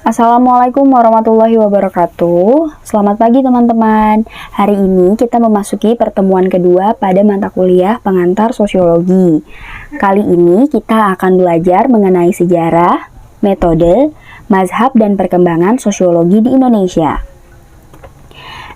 Assalamualaikum warahmatullahi wabarakatuh. Selamat pagi teman-teman. Hari ini kita memasuki pertemuan kedua pada mata kuliah pengantar sosiologi. Kali ini kita akan belajar mengenai sejarah, metode, mazhab, dan perkembangan sosiologi di Indonesia.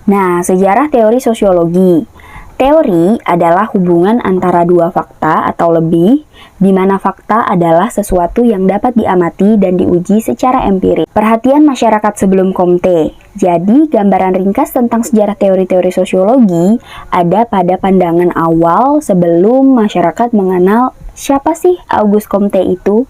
Nah, sejarah teori sosiologi. Teori adalah hubungan antara dua fakta atau lebih, di mana fakta adalah sesuatu yang dapat diamati dan diuji secara empiris. Perhatian masyarakat sebelum Komte. Jadi, gambaran ringkas tentang sejarah teori-teori sosiologi ada pada pandangan awal sebelum masyarakat mengenal siapa sih Auguste Comte itu.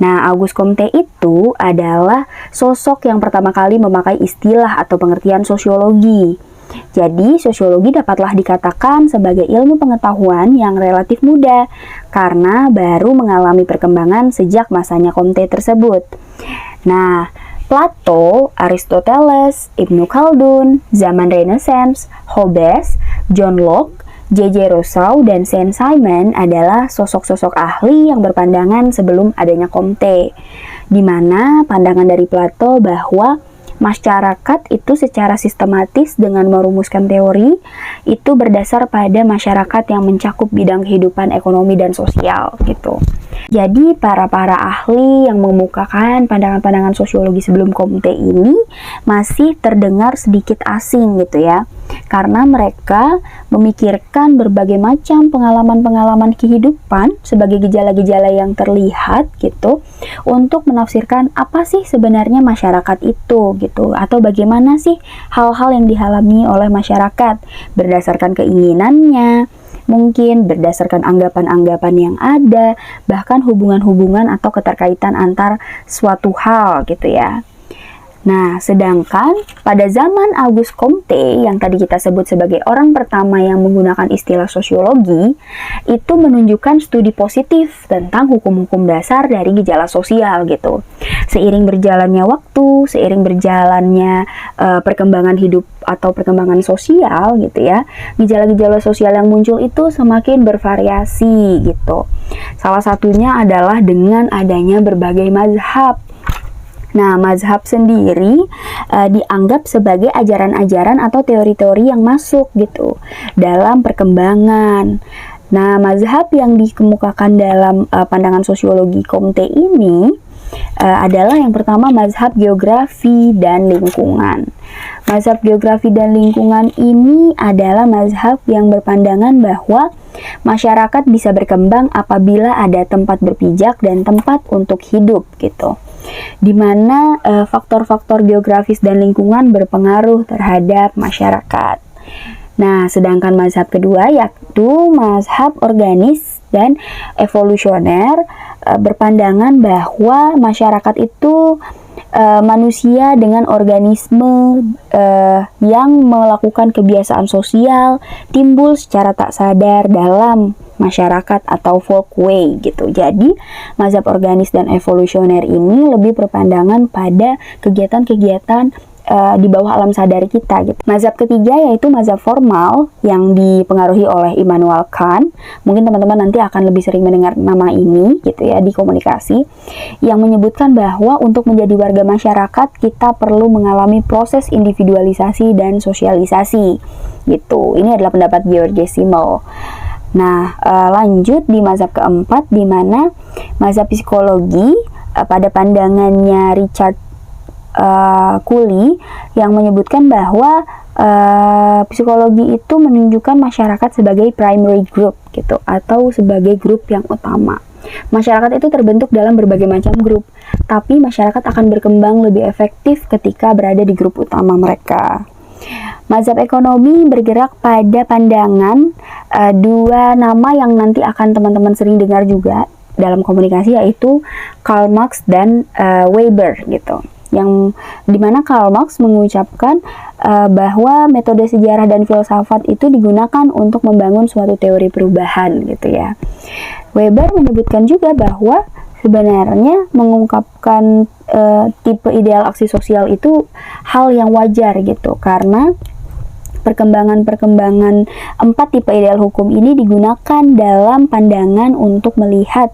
Nah, Auguste Comte itu adalah sosok yang pertama kali memakai istilah atau pengertian sosiologi. Jadi, sosiologi dapatlah dikatakan sebagai ilmu pengetahuan yang relatif muda karena baru mengalami perkembangan sejak masanya Comte tersebut. Nah, Plato, Aristoteles, Ibnu Khaldun, zaman Renaissance, Hobbes, John Locke, J.J. Rousseau, dan Saint-Simon adalah sosok-sosok ahli yang berpandangan sebelum adanya Comte, di mana pandangan dari Plato bahwa masyarakat itu secara sistematis dengan merumuskan teori itu berdasar pada masyarakat yang mencakup bidang kehidupan ekonomi dan sosial gitu. Jadi para ahli yang mengemukakan pandangan-pandangan sosiologi sebelum Comte ini masih terdengar sedikit asing gitu ya. Karena mereka memikirkan berbagai macam pengalaman-pengalaman kehidupan sebagai gejala-gejala yang terlihat gitu untuk menafsirkan apa sih sebenarnya masyarakat itu gitu, atau bagaimana sih hal-hal yang dialami oleh masyarakat berdasarkan keinginannya, mungkin berdasarkan anggapan-anggapan yang ada, bahkan hubungan-hubungan atau keterkaitan antar suatu hal gitu ya. Nah, sedangkan pada zaman Auguste Comte yang tadi kita sebut sebagai orang pertama yang menggunakan istilah sosiologi, itu menunjukkan studi positif tentang hukum-hukum dasar dari gejala sosial gitu. Seiring berjalannya waktu, seiring berjalannya perkembangan hidup atau perkembangan sosial gitu ya, gejala-gejala sosial yang muncul itu semakin bervariasi gitu. Salah satunya adalah dengan adanya berbagai mazhab. Nah, mazhab sendiri dianggap sebagai ajaran-ajaran atau teori-teori yang masuk gitu dalam perkembangan. Nah, mazhab yang dikemukakan dalam pandangan sosiologi Comte ini adalah yang pertama mazhab geografi dan lingkungan. Mazhab geografi dan lingkungan ini adalah mazhab yang berpandangan bahwa masyarakat bisa berkembang apabila ada tempat berpijak dan tempat untuk hidup gitu, di mana faktor-faktor geografis dan lingkungan berpengaruh terhadap masyarakat. Nah, sedangkan mazhab kedua yaitu mazhab organis dan evolusioner berpandangan bahwa masyarakat itu manusia dengan organisme yang melakukan kebiasaan sosial timbul secara tak sadar dalam masyarakat atau folkway gitu. Jadi, mazhab organis dan evolusioner ini lebih berpandangan pada kegiatan-kegiatan di bawah alam sadar kita gitu. Mazhab ketiga yaitu mazhab formal yang dipengaruhi oleh Immanuel Kant. Mungkin teman-teman nanti akan lebih sering mendengar nama ini gitu ya di komunikasi, yang menyebutkan bahwa untuk menjadi warga masyarakat kita perlu mengalami proses individualisasi dan sosialisasi gitu. Ini adalah pendapat George Simmel. Nah, lanjut di mazhab keempat, di mana mazhab psikologi pada pandangannya Richard Cooley yang menyebutkan bahwa psikologi itu menunjukkan masyarakat sebagai primary group gitu, atau sebagai grup yang utama. Masyarakat itu terbentuk dalam berbagai macam grup, tapi masyarakat akan berkembang lebih efektif ketika berada di grup utama mereka. Mazhab ekonomi bergerak pada pandangan dua nama yang nanti akan teman-teman sering dengar juga dalam komunikasi, yaitu Karl Marx dan Weber gitu. Yang dimana Karl Marx mengucapkan bahwa metode sejarah dan filsafat itu digunakan untuk membangun suatu teori perubahan gitu ya. Weber menyebutkan juga bahwa sebenarnya mengungkapkan tipe ideal aksi sosial itu hal yang wajar gitu, karena Perkembangan-perkembangan 4 tipe ideal hukum ini digunakan dalam pandangan untuk melihat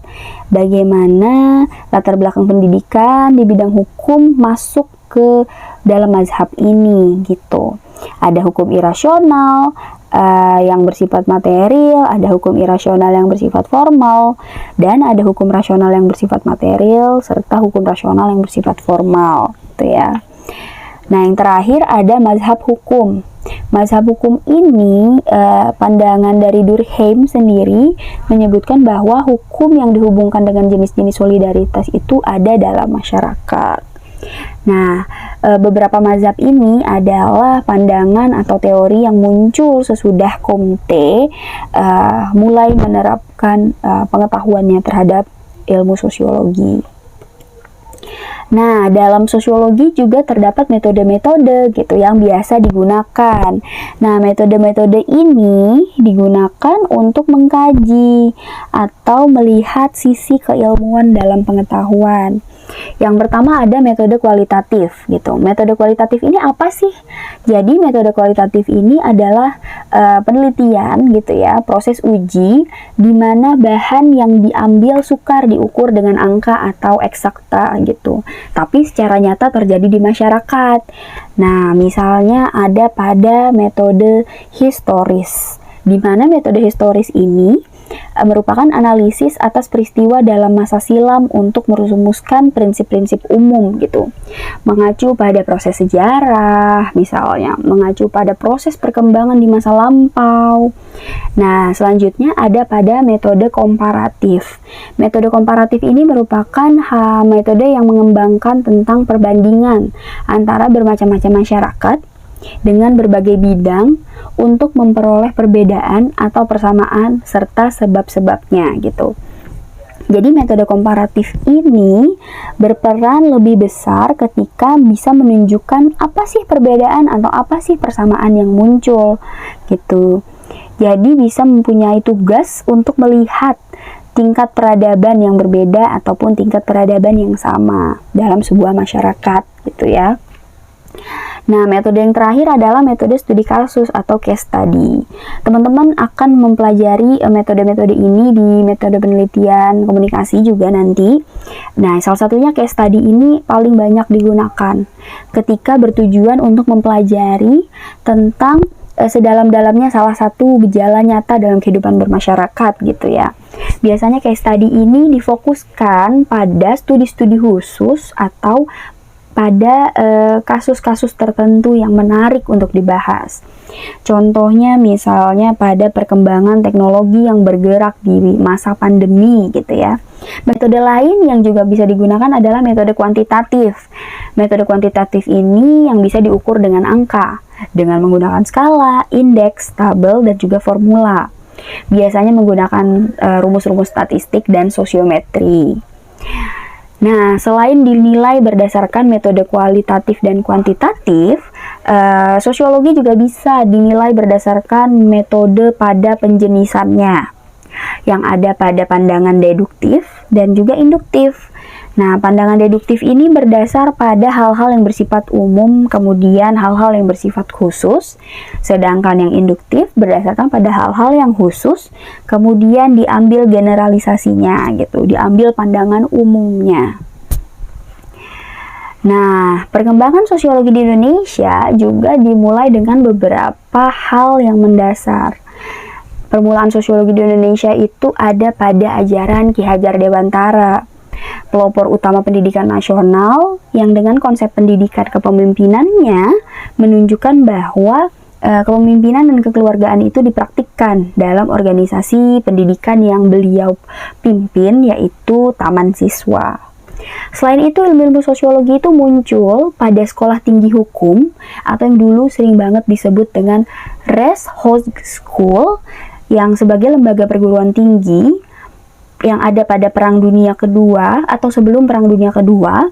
bagaimana latar belakang pendidikan di bidang hukum masuk ke dalam mazhab ini gitu. Ada hukum irasional yang bersifat material, ada hukum irasional yang bersifat formal, dan ada hukum rasional yang bersifat material, serta hukum rasional yang bersifat formal gitu ya. Nah, yang terakhir ada mazhab hukum. Mazhab hukum ini, pandangan dari Durkheim sendiri menyebutkan bahwa hukum yang dihubungkan dengan jenis-jenis solidaritas itu ada dalam masyarakat. Nah, beberapa mazhab ini adalah pandangan atau teori yang muncul sesudah Comte mulai menerapkan pengetahuannya terhadap ilmu sosiologi. Nah, dalam sosiologi juga terdapat metode-metode gitu yang biasa digunakan. Nah, metode-metode ini digunakan untuk mengkaji atau melihat sisi keilmuan dalam pengetahuan. Yang pertama ada metode kualitatif gitu. Metode kualitatif ini apa sih? Jadi metode kualitatif ini adalah penelitian gitu ya, proses uji di mana bahan yang diambil sukar diukur dengan angka atau eksakta gitu. Tapi secara nyata terjadi di masyarakat. Nah, misalnya ada pada metode historis. Di mana metode historis ini merupakan analisis atas peristiwa dalam masa silam untuk merumuskan prinsip-prinsip umum gitu. Mengacu pada proses sejarah, misalnya, mengacu pada proses perkembangan di masa lampau. Nah, selanjutnya ada pada metode komparatif. Metode komparatif ini merupakan metode yang mengembangkan tentang perbandingan antara bermacam-macam masyarakat dengan berbagai bidang untuk memperoleh perbedaan atau persamaan serta sebab-sebabnya gitu. Jadi metode komparatif ini berperan lebih besar ketika bisa menunjukkan apa sih perbedaan atau apa sih persamaan yang muncul gitu. Jadi bisa mempunyai tugas untuk melihat tingkat peradaban yang berbeda ataupun tingkat peradaban yang sama dalam sebuah masyarakat gitu ya. Nah, metode yang terakhir adalah metode studi kasus atau case study. Teman-teman akan mempelajari metode-metode ini di metode penelitian komunikasi juga nanti. Nah, salah satunya case study ini paling banyak digunakan ketika bertujuan untuk mempelajari tentang sedalam-dalamnya salah satu gejala nyata dalam kehidupan bermasyarakat gitu ya. Biasanya case study ini difokuskan pada studi-studi khusus atau pada kasus-kasus tertentu yang menarik untuk dibahas. Contohnya misalnya pada perkembangan teknologi yang bergerak di masa pandemi gitu ya. Metode lain yang juga bisa digunakan adalah metode kuantitatif. Metode kuantitatif ini yang bisa diukur dengan angka, dengan menggunakan skala, indeks, tabel, dan juga formula. Biasanya menggunakan rumus-rumus statistik dan sosiometri. Nah, selain dinilai berdasarkan metode kualitatif dan kuantitatif, sosiologi juga bisa dinilai berdasarkan metode pada penjenisannya, yang ada pada pandangan deduktif dan juga induktif. Nah, pandangan deduktif ini berdasar pada hal-hal yang bersifat umum, kemudian hal-hal yang bersifat khusus, sedangkan yang induktif berdasarkan pada hal-hal yang khusus, kemudian diambil generalisasinya gitu, diambil pandangan umumnya. Nah, perkembangan sosiologi di Indonesia juga dimulai dengan beberapa hal yang mendasar. Permulaan sosiologi di Indonesia itu ada pada ajaran Ki Hajar Dewantara, pelopor utama pendidikan nasional yang dengan konsep pendidikan kepemimpinannya menunjukkan bahwa kepemimpinan dan kekeluargaan itu dipraktikkan dalam organisasi pendidikan yang beliau pimpin, yaitu Taman Siswa. Selain itu, ilmu-ilmu sosiologi itu muncul pada sekolah tinggi hukum atau yang dulu sering banget disebut dengan Rechtshochschule, yang sebagai lembaga perguruan tinggi yang ada pada Perang Dunia Kedua atau sebelum Perang Dunia Kedua,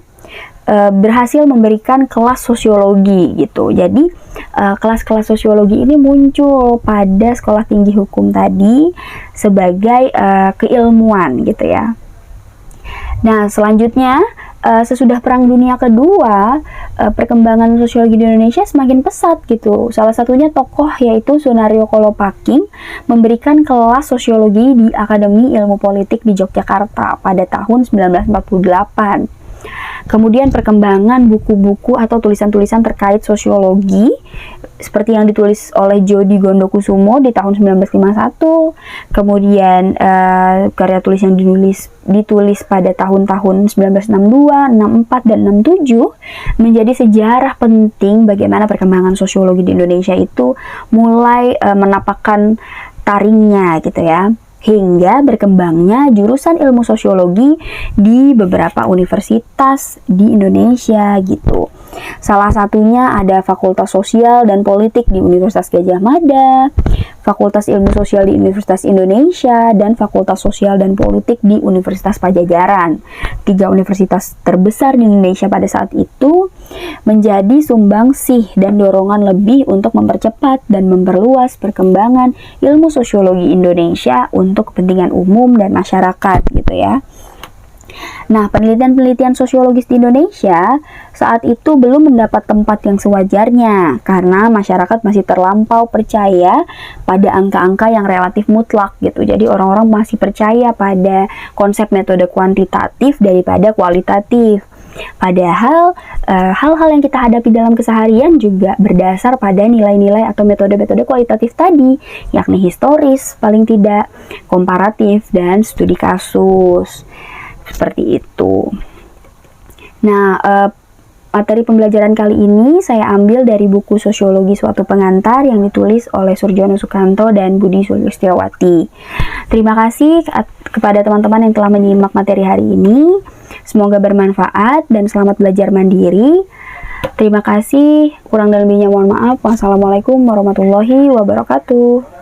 berhasil memberikan kelas sosiologi gitu. Jadi kelas-kelas sosiologi ini muncul pada sekolah tinggi hukum tadi sebagai keilmuan gitu ya. Nah, selanjutnya sesudah Perang Dunia Kedua, perkembangan sosiologi di Indonesia semakin pesat gitu. Salah satunya tokoh yaitu Sunario Kolopaking memberikan kelas sosiologi di Akademi Ilmu Politik di Yogyakarta pada tahun 1948. Kemudian perkembangan buku-buku atau tulisan-tulisan terkait sosiologi seperti yang ditulis oleh Jody Gondokusumo di tahun 1951, kemudian karya tulis yang ditulis pada tahun-tahun 1962, 64, dan 67 menjadi sejarah penting bagaimana perkembangan sosiologi di Indonesia itu mulai menapakkan taringnya gitu ya, hingga berkembangnya jurusan ilmu sosiologi di beberapa universitas di Indonesia gitu. Salah satunya ada Fakultas Sosial dan Politik di Universitas Gadjah Mada, Fakultas Ilmu Sosial di Universitas Indonesia, dan Fakultas Sosial dan Politik di Universitas Pajajaran. 3 universitas terbesar di Indonesia pada saat itu menjadi sumbangsih dan dorongan lebih untuk mempercepat dan memperluas perkembangan ilmu sosiologi Indonesia untuk kepentingan umum dan masyarakat gitu ya. Nah, penelitian-penelitian sosiologis di Indonesia saat itu belum mendapat tempat yang sewajarnya karena masyarakat masih terlampau percaya pada angka-angka yang relatif mutlak gitu. Jadi orang-orang masih percaya pada konsep metode kuantitatif daripada kualitatif. Padahal hal-hal yang kita hadapi dalam keseharian juga berdasar pada nilai-nilai atau metode-metode kualitatif tadi, yakni historis, paling tidak, komparatif, dan studi kasus. Seperti itu. Nah, materi pembelajaran kali ini saya ambil dari buku Sosiologi Suatu Pengantar yang ditulis oleh Surjono Sukanto dan Budi Sulistiawati. Terima kasih kepada teman-teman yang telah menyimak materi hari ini. Semoga bermanfaat dan selamat belajar mandiri. Terima kasih. Kurang dan lebihnya mohon maaf. Wassalamualaikum warahmatullahi wabarakatuh.